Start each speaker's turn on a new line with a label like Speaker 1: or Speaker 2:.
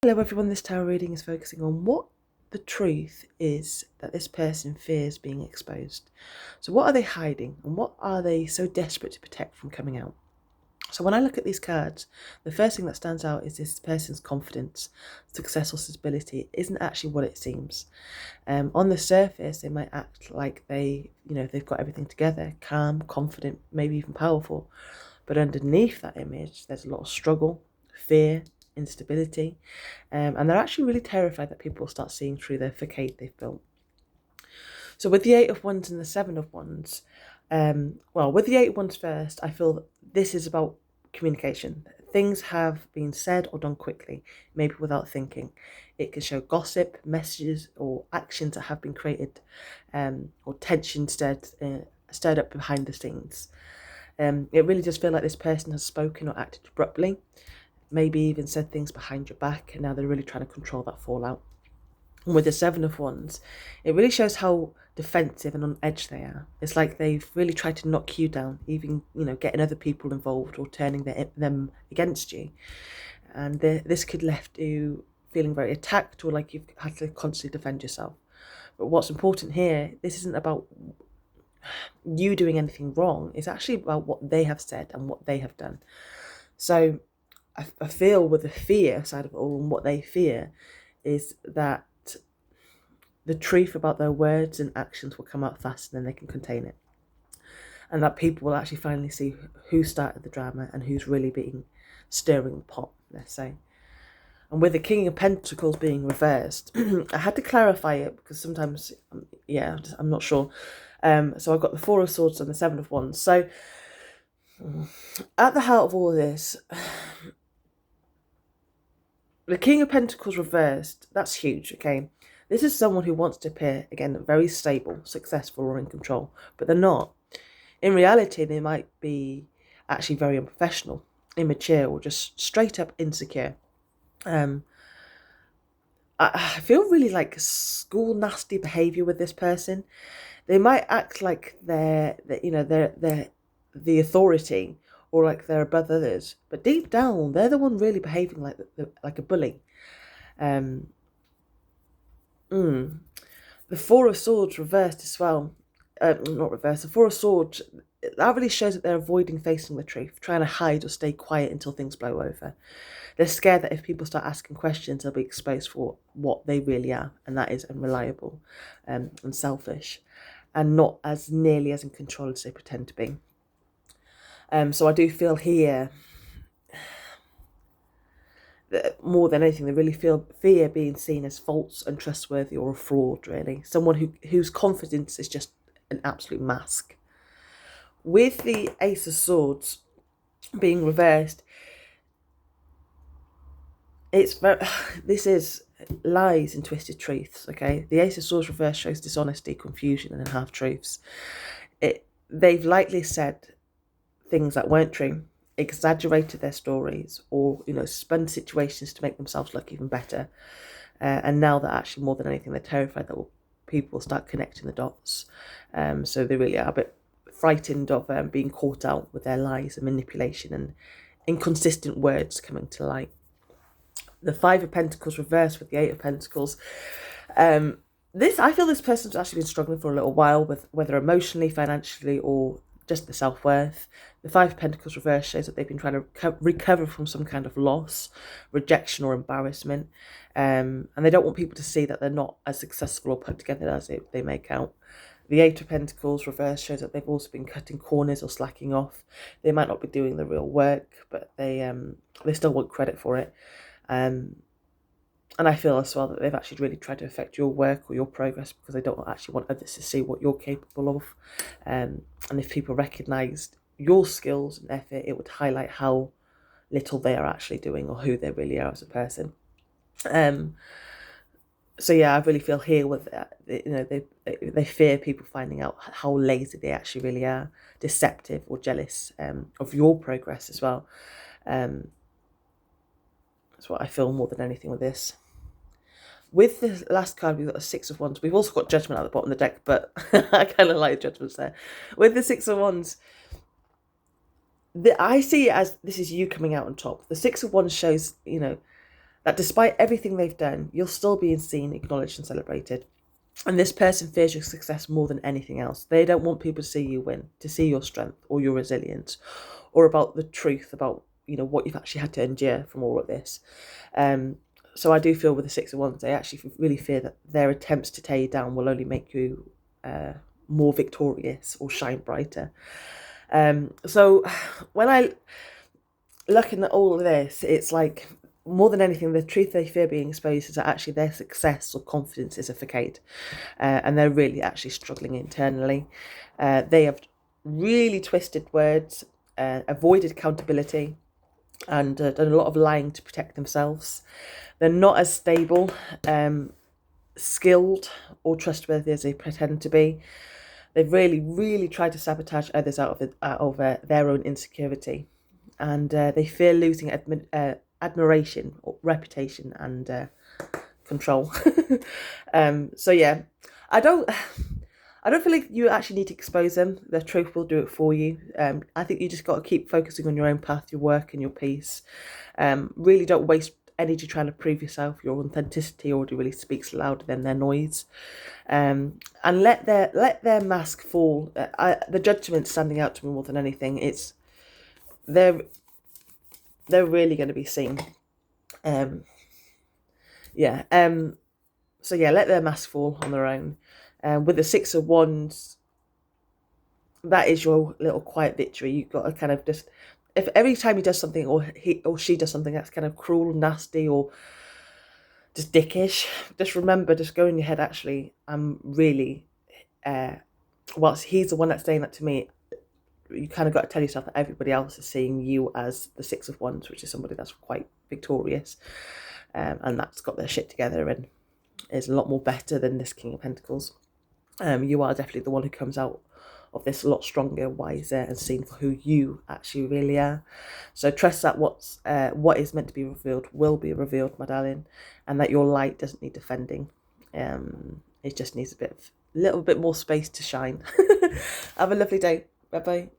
Speaker 1: Hello everyone, this tarot reading is focusing on what the truth is that this person fears being exposed. So what are they hiding and what are they so desperate to protect from coming out? So when I look at these cards, the first thing that stands out is this person's confidence, success or stability isn't actually what it seems. On the surface, they might act like they've got everything together, calm, confident, maybe even powerful. But underneath that image, there's a lot of struggle, fear, instability, and they're actually really terrified that people will start seeing through the facade they've built. So with the Eight of Wands and the Seven of Wands, with the Eight of Wands first, I feel that this is about communication. Things have been said or done quickly, maybe without thinking. It can show gossip, messages, or actions that have been created, or tension stirred up behind the scenes. It really does feel like this person has spoken or acted abruptly, maybe even said things behind your back, and now they're really trying to control that fallout. And with the Seven of Wands, it really shows how defensive and on edge they are. It's like they've really tried to knock you down, even getting other people involved or turning them against you. And this could left you feeling very attacked or like you've had to constantly defend yourself. But what's important here, this isn't about you doing anything wrong. It's actually about what they have said and what they have done. So I feel with the fear side of it all and what they fear is that the truth about their words and actions will come out faster than they can contain it. And that people will actually finally see who started the drama and who's really being stirring the pot, let's say. And with the King of Pentacles being reversed, I had to clarify it because sometimes, I'm not sure. So I've got the Four of Swords and the Seven of Wands. So at the heart of all of this, the King of Pentacles reversed, that's huge, okay? This is someone who wants to appear, again, very stable, successful, or in control, but they're not. In reality, they might be actually very unprofessional, immature, or just straight up insecure. I feel really like school nasty behaviour with this person. They might act like they're the authority or like they're above others, but deep down they're the one really behaving like a bully. The Four of Swords reversed as well. Not reversed. The Four of Swords, that really shows that they're avoiding facing the truth, trying to hide or stay quiet until things blow over. They're scared that if people start asking questions, they'll be exposed for what they really are, and that is unreliable and selfish, and not as nearly as in control as they pretend to be. So I do feel here that more than anything, they really fear being seen as false, untrustworthy, or a fraud, really. Someone whose confidence is just an absolute mask. With the Ace of Swords being reversed, this is lies and twisted truths, okay? The Ace of Swords reversed shows dishonesty, confusion, and half-truths. They've likely said things that weren't true, exaggerated their stories, or spun situations to make themselves look even better. And now that actually more than anything, they're terrified that people will start connecting the dots. So they really are a bit frightened of being caught out with their lies and manipulation and inconsistent words coming to light. The Five of Pentacles reversed with the Eight of Pentacles. I feel this person's actually been struggling for a little while with whether emotionally, financially, or just the self-worth. The Five of Pentacles reverse shows that they've been trying to recover from some kind of loss, rejection, or embarrassment. And they don't want people to see that they're not as successful or put together as they make out. The Eight of Pentacles reverse shows that they've also been cutting corners or slacking off. They might not be doing the real work, but they still want credit for it. And I feel as well that they've actually really tried to affect your work or your progress because they don't actually want others to see what you're capable of. And if people recognised your skills and effort, it would highlight how little they are actually doing or who they really are as a person. So yeah, I really feel here with that. They fear people finding out how lazy they actually really are, deceptive or jealous of your progress as well. That's what I feel more than anything with this. With the last card, we've got the Six of Wands. We've also got Judgment at the bottom of the deck, but I kind of like Judgments there. With the Six of Wands, I see it as this is you coming out on top. The Six of Wands shows, that despite everything they've done, you're still being seen, acknowledged, and celebrated. And this person fears your success more than anything else. They don't want people to see you win, to see your strength or your resilience, or about the truth about, you know, what you've actually had to endure from all of this. So I do feel with the Six of Wands, they actually really fear that their attempts to tear you down will only make you more victorious or shine brighter. So when I looking at all of this, it's like more than anything, the truth they fear being exposed is that actually their success or confidence is a facade, and they're really actually struggling internally. They have really twisted words, avoided accountability, and done a lot of lying to protect themselves. They're not as stable, skilled, or trustworthy as they pretend to be. They've really, really tried to sabotage others out of their own insecurity, and they fear losing admiration, or reputation, and control. So yeah, I don't. I don't feel like you actually need to expose them. The truth will do it for you. I think you just got to keep focusing on your own path, your work, and your peace. Really don't waste energy trying to prove yourself. Your authenticity already really speaks louder than their noise. And let their mask fall. The judgment's standing out to me more than anything. It's they're really going to be seen. Yeah. So yeah, let their mask fall on their own. With the Six of Wands, that is your little quiet victory. You've got to kind of just, if every time he does something or he or she does something that's kind of cruel, nasty, or just dickish, just remember, just go in your head, actually, I'm really, whilst he's the one that's saying that to me, you kind of got to tell yourself that everybody else is seeing you as the Six of Wands, which is somebody that's quite victorious, and that's got their shit together and is a lot more better than this King of Pentacles. You are definitely the one who comes out of this a lot stronger, wiser, and seen for who you actually really are. So trust that what is meant to be revealed will be revealed, my darling, and that your light doesn't need defending. It just needs a little bit more space to shine. Have a lovely day. Bye bye.